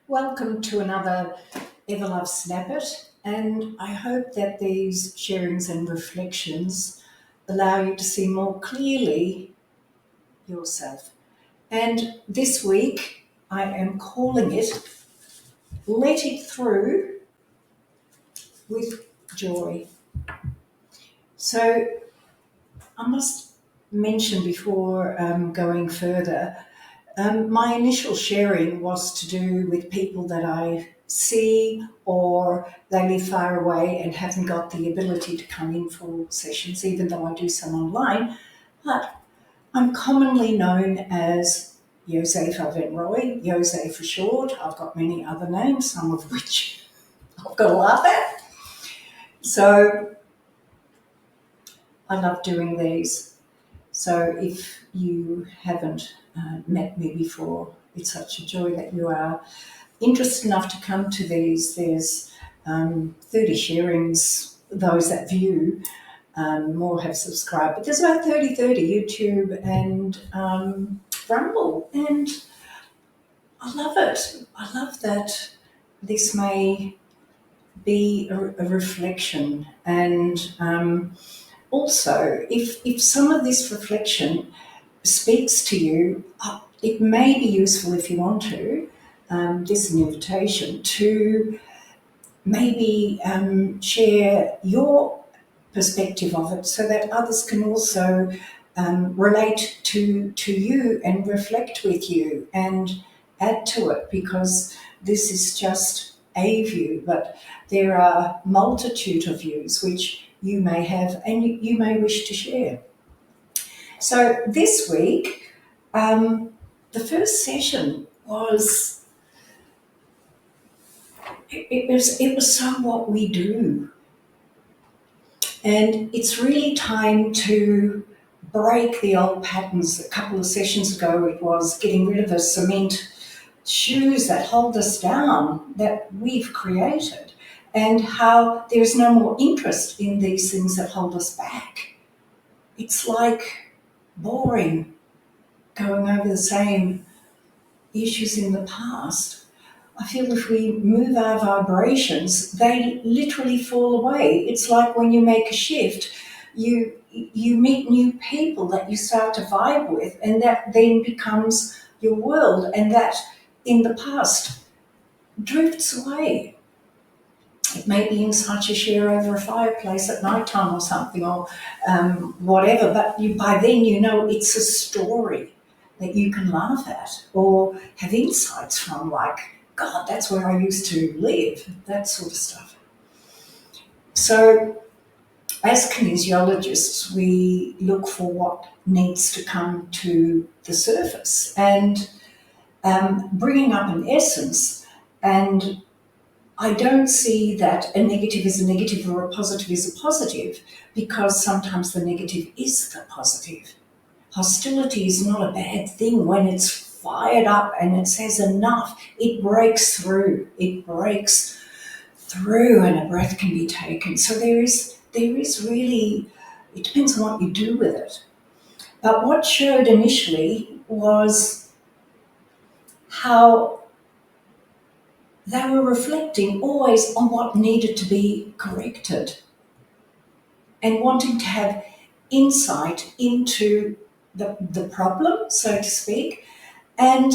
Welcome to another EVOLOVE Snappet, and I hope that these sharings and reflections allow you to see more clearly yourself. And this week I am calling it Let It Through with Joy. So I must mention before going further, my initial sharing was to do with people that I see or they live far away and haven't got the ability to come in for sessions, even though I do some online. But I'm commonly known as Josefa Van Roy, Jose for short. I've got many other names, some of which I've got to laugh at. So I love doing these. So if you haven't met me before, it's such a joy that you are interested enough to come to these. There's 30 sharings, those that view, more have subscribed, but there's about 30 YouTube and Rumble, and I love it. I love that this may be a reflection, and also if some of this reflection speaks to you, it may be useful if you want to. This is an invitation to maybe share your perspective of it so that others can also relate to you and reflect with you and add to it, because this is just a view, but there are multitude of views which you may have and you may wish to share. So this week, the first session was, it was so what we do. And it's really time to break the old patterns. A couple of sessions ago, it was getting rid of the cement shoes that hold us down, that we've created, and how there's no more interest in these things that hold us back. It's like boring, going over the same issues in the past. I feel if we move our vibrations, they literally fall away. It's like when you make a shift, you meet new people that you start to vibe with, and that then becomes your world, and that in the past drifts away. It may be in such a share over a fireplace at night time or something, or whatever, but by then you know it's a story that you can laugh at or have insights from, like, God, that's where I used to live, that sort of stuff. So as kinesiologists, we look for what needs to come to the surface, and bringing up an essence. And I don't see that a negative is a negative or a positive is a positive, because sometimes the negative is the positive. Hostility is not a bad thing when it's fired up and it says enough. It breaks through. It breaks through, and a breath can be taken. So there is really, it depends on what you do with it. But what showed initially was how they were reflecting always on what needed to be corrected and wanting to have insight into the problem, so to speak. And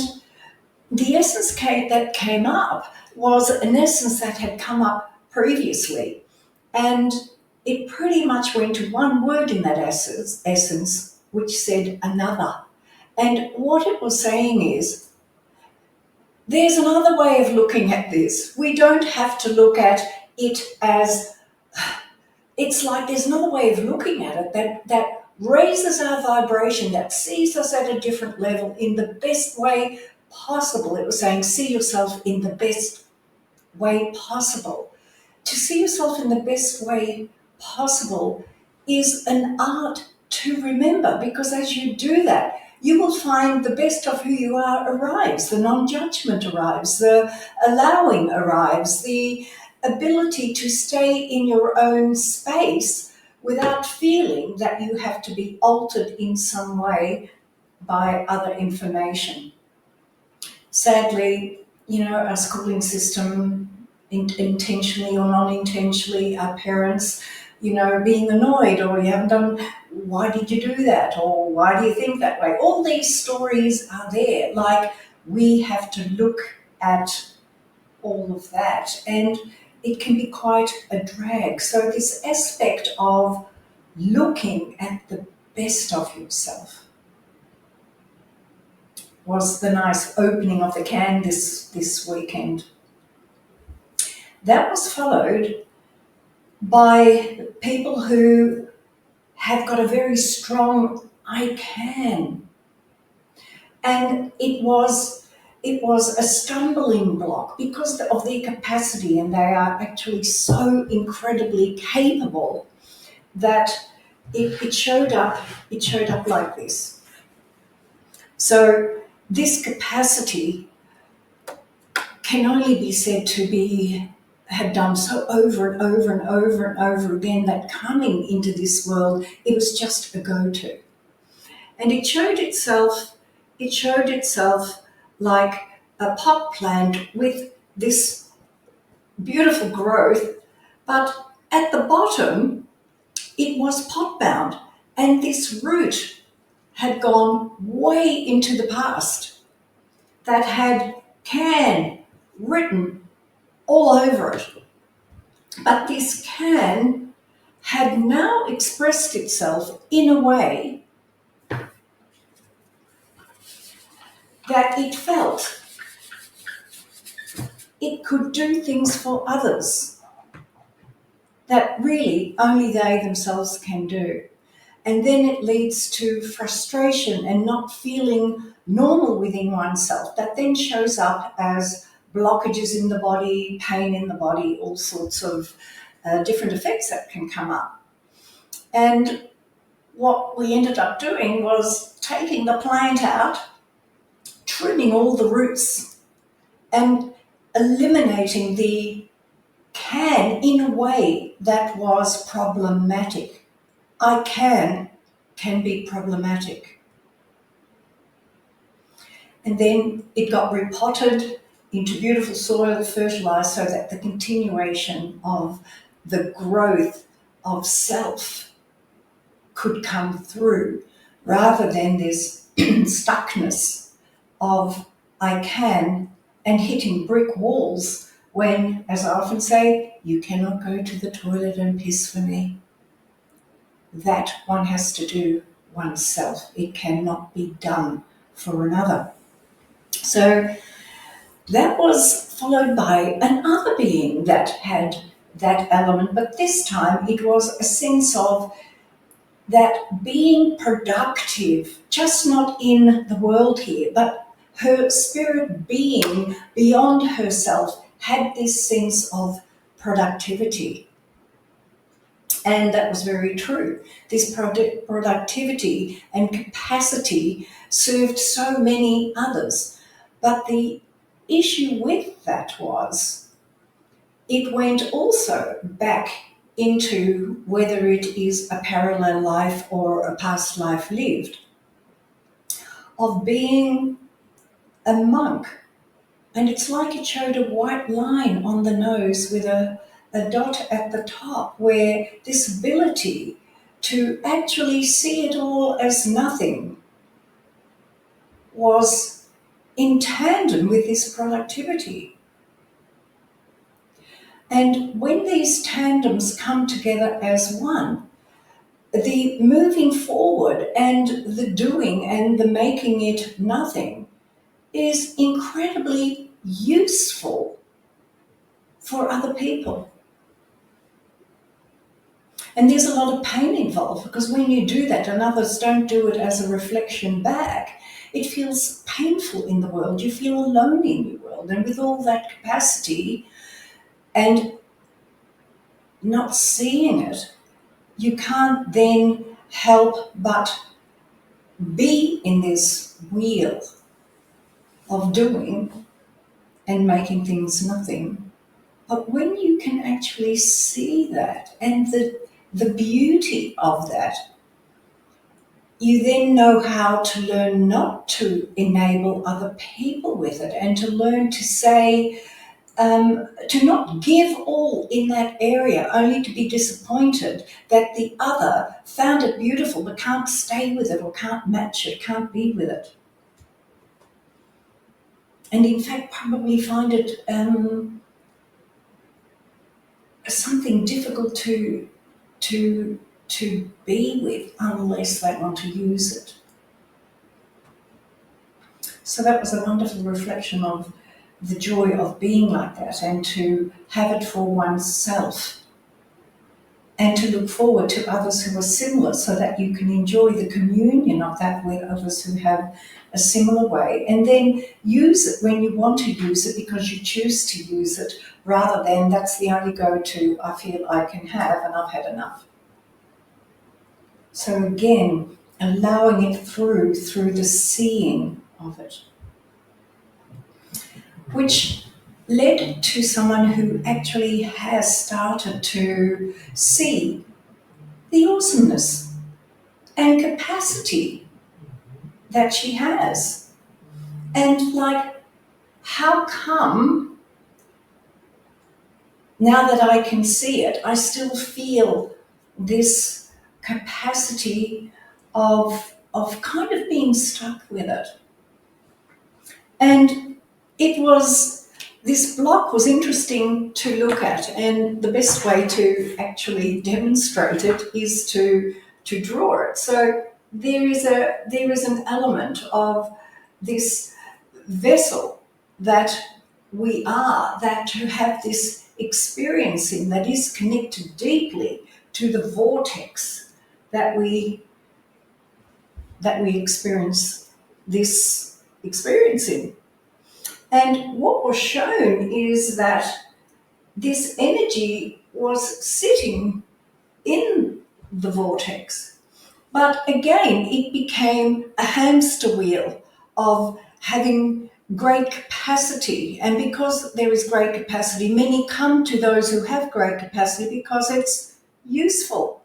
the essence that came up was an essence that had come up previously, and it pretty much went to one word in that essence, which said another. And what it was saying is, there's another way of looking at this. We don't have to look at it as, it's like there's another way of looking at it that raises our vibration, that sees us at a different level in the best way possible. It was saying, see yourself in the best way possible. To see yourself in the best way possible is an art to remember, because as you do that, you will find the best of who you are arrives, the non-judgment arrives, the allowing arrives, the ability to stay in your own space without feeling that you have to be altered in some way by other information. Sadly, our schooling system, intentionally or non-intentionally, our parents, being annoyed, or you haven't done, why did you do that? Or why do you think that way? All these stories are there. Like, we have to look at all of that, and it can be quite a drag. So this aspect of looking at the best of yourself was the nice opening of the can this weekend. That was followed by people who have got a very strong I can. And it was a stumbling block because of their capacity, and they are actually so incredibly capable that it showed up like this. So this capacity can only be said to be had done so over and over and over and over again that coming into this world, it was just a go-to. And it showed itself like a pot plant with this beautiful growth, but at the bottom it was pot bound, and this root had gone way into the past that had can written all over it. But this can had now expressed itself in a way that it felt it could do things for others that really only they themselves can do. And then it leads to frustration and not feeling normal within oneself. That then shows up as blockages in the body, pain in the body, all sorts of different effects that can come up. And what we ended up doing was taking the plant out, trimming all the roots, and eliminating the can in a way that was problematic. I can be problematic. And then it got repotted into beautiful soil, fertilized, so that the continuation of the growth of self could come through, rather than this stuckness of I can and hitting brick walls when, as I often say, you cannot go to the toilet and piss for me. That one has to do oneself. It cannot be done for another. So that was followed by another being that had that element, but this time it was a sense of that being productive, just not in the world here, but her spirit being beyond herself had this sense of productivity. And that was very true. This productivity and capacity served so many others. But the issue with that was it went also back into whether it is a parallel life or a past life lived, of being a monk. And it's like it showed a white line on the nose with a dot at the top, where this ability to actually see it all as nothing was in tandem with this productivity. And when these tandems come together as one, the moving forward and the doing and the making it nothing is incredibly useful for other people. And there's a lot of pain involved, because when you do that and others don't do it as a reflection back, it feels painful in the world. You feel alone in your world. And with all that capacity and not seeing it, you can't then help but be in this wheel of doing and making things nothing. But when you can actually see that and the beauty of that, you then know how to learn not to enable other people with it, and to learn to say, to not give all in that area only to be disappointed that the other found it beautiful but can't stay with it, or can't match it, can't be with it. And in fact, probably find it something difficult to be with unless they want to use it. So that was a wonderful reflection of the joy of being like that, and to have it for oneself, and to look forward to others who are similar, so that you can enjoy the communion of that with others who have a similar way, and then use it when you want to use it because you choose to use it, rather than that's the only go-to I feel I can have and I've had enough. So again, allowing it through the seeing of it, which led to someone who actually has started to see the awesomeness and capacity that she has. And like, how come now that I can see it, I still feel this capacity of kind of being stuck with it? And this block was interesting to look at, and the best way to actually demonstrate it is to draw it. So there is an element of this vessel that we are, that to have this experiencing that is connected deeply to the vortex that we experience this experiencing. And what was shown is that this energy was sitting in the vortex. But again, it became a hamster wheel of having great capacity. And because there is great capacity, many come to those who have great capacity because it's useful.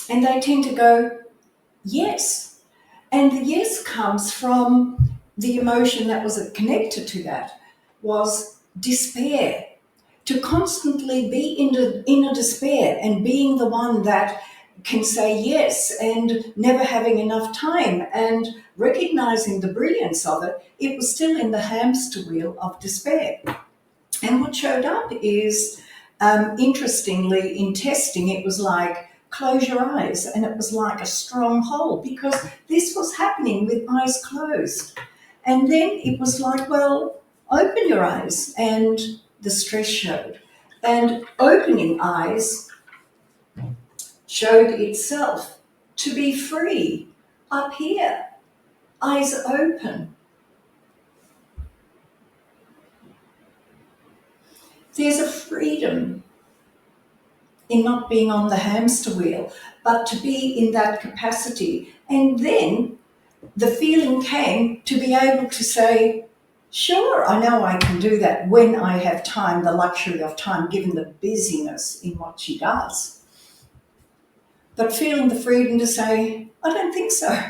And they tend to go, yes. And the yes comes from the emotion that was connected to that, was despair. To constantly be in a despair and being the one that can say yes, and never having enough time, and recognizing the brilliance of it, it was still in the hamster wheel of despair. And what showed up is, interestingly, in testing, it was like, close your eyes, and it was like a strong hold, because this was happening with eyes closed. And then it was like, well, open your eyes, and the stress showed. And opening eyes showed itself to be free up here, eyes open. There's a freedom in not being on the hamster wheel, but to be in that capacity. And then the feeling came to be able to say, sure, I know I can do that when I have time, the luxury of time, given the busyness in what she does. But feeling the freedom to say, I don't think so.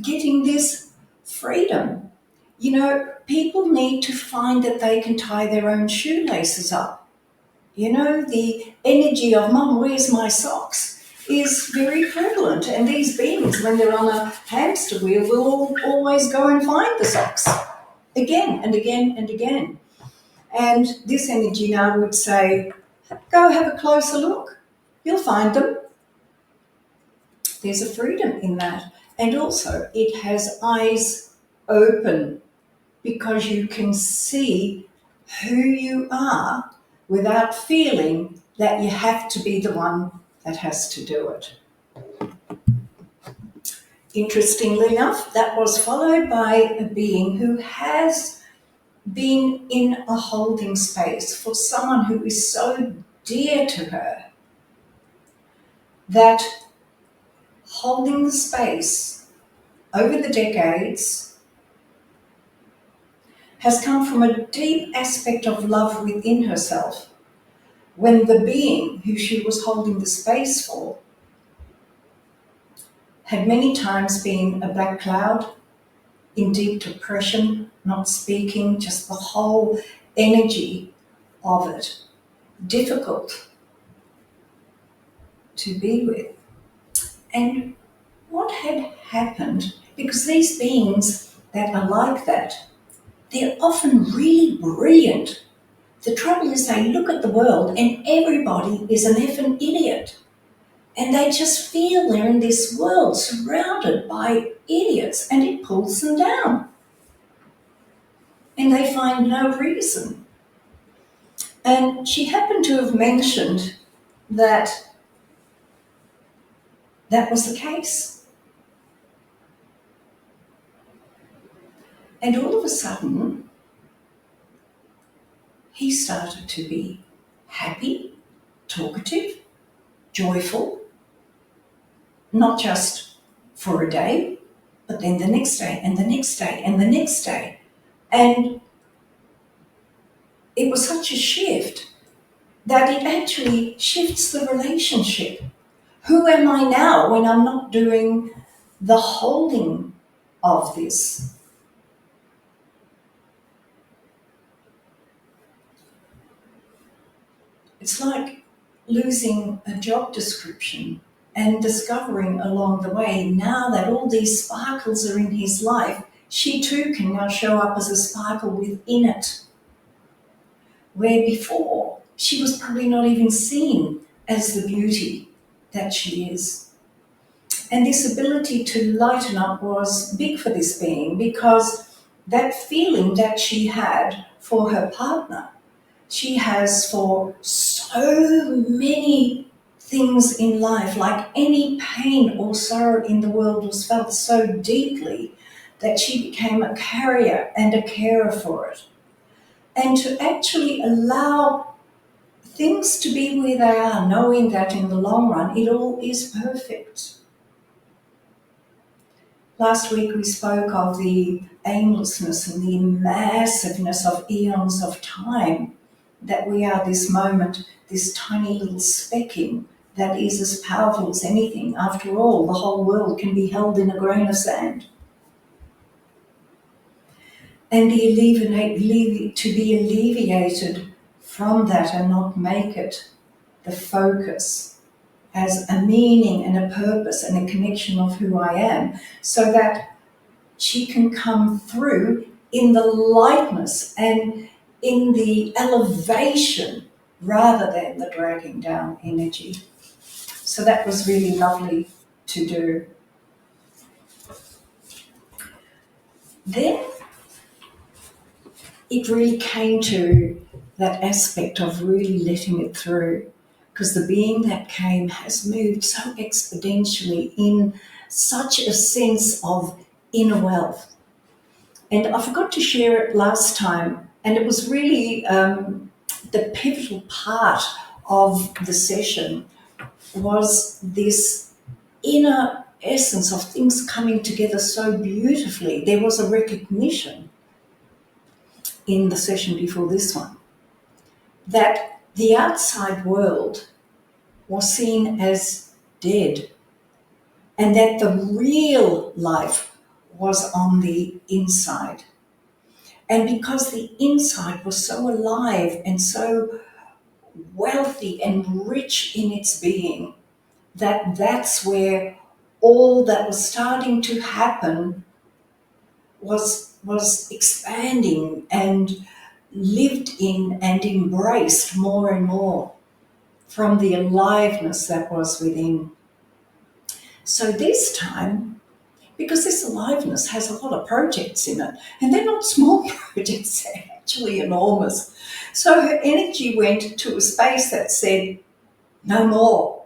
Getting this freedom. You know, people need to find that they can tie their own shoelaces up. You know, the energy of, Mum, where's my socks, is very prevalent. And these beings, when they're on a hamster wheel, will always go and find the socks again and again and again. And this energy now would say, go have a closer look. You'll find them. There's a freedom in that. And also, it has eyes open, because you can see who you are without feeling that you have to be the one that has to do it. Interestingly enough, that was followed by a being who has been in a holding space for someone who is so dear to her, that holding the space over the decades has come from a deep aspect of love within herself, when the being who she was holding the space for had many times been a black cloud in deep depression, not speaking, just the whole energy of it, difficult to be with. And what had happened, because these beings that are like that, they're often really brilliant. The trouble is they look at the world and everybody is an effing idiot. And they just feel they're in this world surrounded by idiots and it pulls them down. And they find no reason. And she happened to have mentioned that that was the case. And all of a sudden, he started to be happy, talkative, joyful, not just for a day, but then the next day and the next day and the next day. And it was such a shift that it actually shifts the relationship. Who am I now when I'm not doing the holding of this? It's like losing a job description and discovering along the way, now that all these sparkles are in his life, she too can now show up as a sparkle within it. Where before, she was probably not even seen as the beauty that she is. And this ability to lighten up was big for this being, because that feeling that she had for her partner, she has for so many things in life. Like any pain or sorrow in the world was felt so deeply that she became a carrier and a carer for it. And to actually allow things to be where they are, knowing that in the long run it all is perfect. Last week we spoke of the aimlessness and the massiveness of eons of time, that we are this moment, this tiny little specking that is as powerful as anything. After all, the whole world can be held in a grain of sand. And to be alleviated from that and not make it the focus as a meaning and a purpose and a connection of who I am, so that she can come through in the lightness and in the elevation rather than the dragging down energy. So that was really lovely to do. Then it really came to that aspect of really letting it through, because the being that came has moved so exponentially in such a sense of inner wealth. And I forgot to share it last time, and it was really the pivotal part of the session was this inner essence of things coming together so beautifully. There was a recognition in the session before this one that the outside world was seen as dead, and that the real life was on the inside. And because the inside was so alive and so wealthy and rich in its being, that's where all that was starting to happen was expanding and lived in and embraced more and more from the aliveness that was within. So this time, because this aliveness has a lot of projects in it, and they're not small projects, they're actually enormous. So her energy went to a space that said, no more.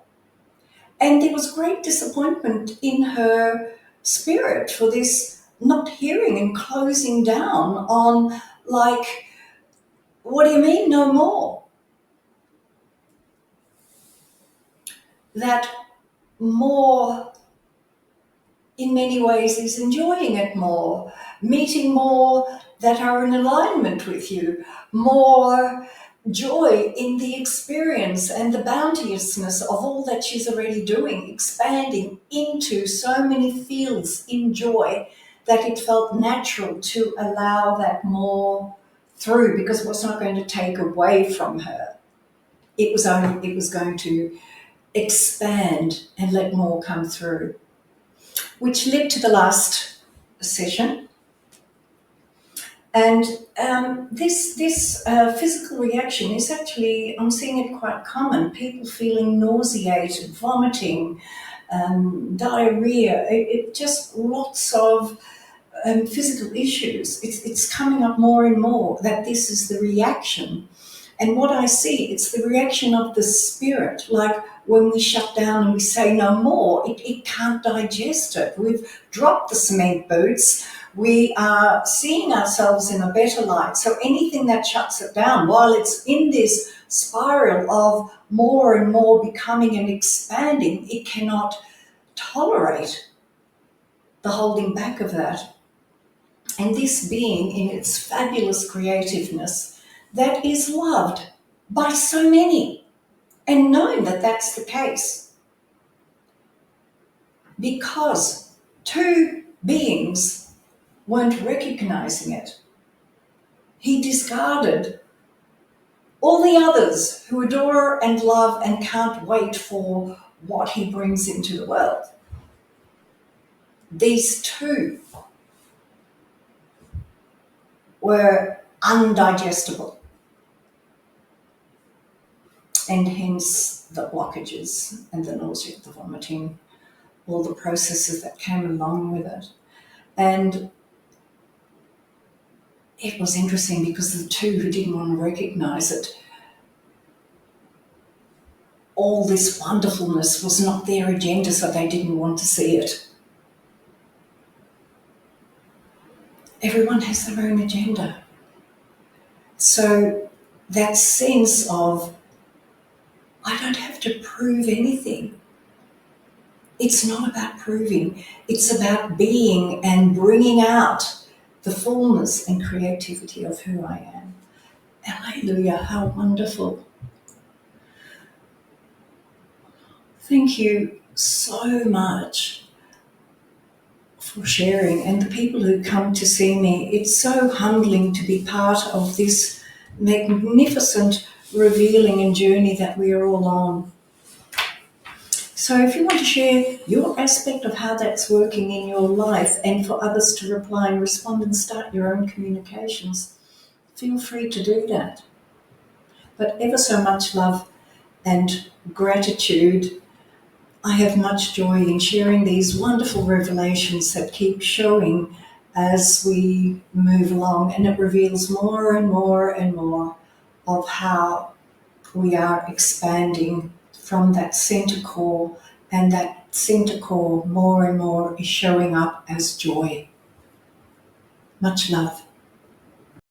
And there was great disappointment in her spirit for this not hearing and closing down on, like, what do you mean no more? That more, in many ways, is enjoying it more, meeting more that are in alignment with you, more joy in the experience and the bounteousness of all that she's already doing, expanding into so many fields in joy that it felt natural to allow that more through, because it was not going to take away from her. It was going to expand and let more come through, which led to the last session. And this physical reaction is actually, I'm seeing it quite common. People feeling nauseated, vomiting, diarrhea, it just lots of physical issues. It's coming up more and more that this is the reaction. And what I see, it's the reaction of the spirit. Like when we shut down and we say no more, it can't digest it. We've dropped the cement boots. We are seeing ourselves in a better light. So anything that shuts it down, while it's in this spiral of more and more becoming and expanding, it cannot tolerate the holding back of that. And this being in its fabulous creativeness that is loved by so many, and known that that's the case, because two beings weren't recognizing it. He discarded all the others who adore and love and can't wait for what he brings into the world. These two were undigestible, and hence the blockages and the nausea, the vomiting, all the processes that came along with it. And it was interesting because the two who didn't want to recognize it, all this wonderfulness was not their agenda, so they didn't want to see it. Everyone has their own agenda. So that sense of, I don't have to prove anything. It's not about proving. It's about being and bringing out the fullness and creativity of who I am. Hallelujah, how wonderful. Thank you so much for sharing, and the people who come to see me. It's so humbling to be part of this magnificent revealing and journey that we are all on. So if you want to share your aspect of how that's working in your life, and for others to reply and respond and start your own communications, feel free to do that. But ever so much love and gratitude. I have much joy in sharing these wonderful revelations that keep showing as we move along, and it reveals more and more and more of how we are expanding from that center core, and that center core more and more is showing up as joy. Much love.